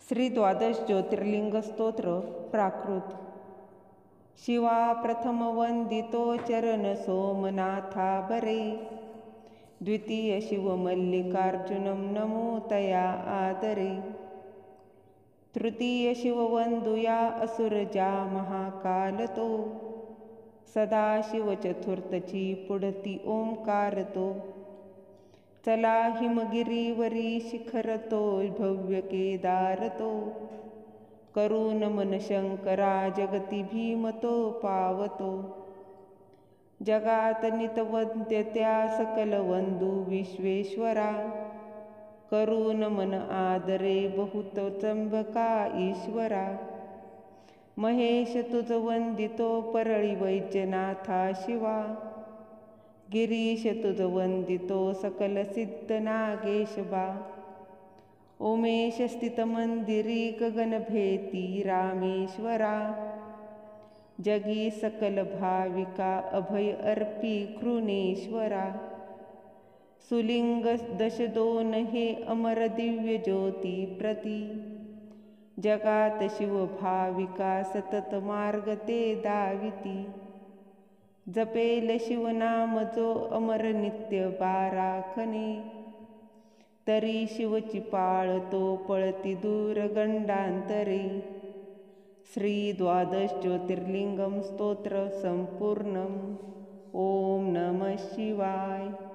श्री द्वादश ज्योतिर्लिंग स्तोत्र प्राकृत। शिवा प्रथम वंदितो चरण सोमनाथा बरे, द्वितीय शिव मल्लिकार्जुनं नमो तया आदरे, तृतीय शिव वंदुया असुरजा महाकालतो, सदाशिव चतुर्थची पुढती ओंकारतो, चला हिमगिरीवरी शिखरतो भव्य केदारतो, करू नमन शंकरा जगती भीमतो पावतो, जगात नितवंत्य त्या सकल वंदू विश्वेश्वरा, करू नमन आदरे बहुत चंबका ईश्वरा, महेश तुझ वंदितो परळी वैद्यनाथा शिवा, गिरीश तुझ वंदितो सकल सिद्ध नागेश बा, उमेश स्थित मंदिरी गगन भेती रामेश्वरा, जगी सकल भाविका अभय अर्पी कृणेश्वरा, सुलिंग दश दोन हे अमर दिव्य ज्योती प्रती, जगात शिव भाविका सतत मार्ग ते दाविती, जपेल शिवनाम जो अमर नित्य बाराखने, तरी शिवची पाळतो पळती दूर गंडांतरे। श्री द्वादश ज्योतिर्लिंगम स्तोत्र संपूर्णम। ओम नमः शिवाय।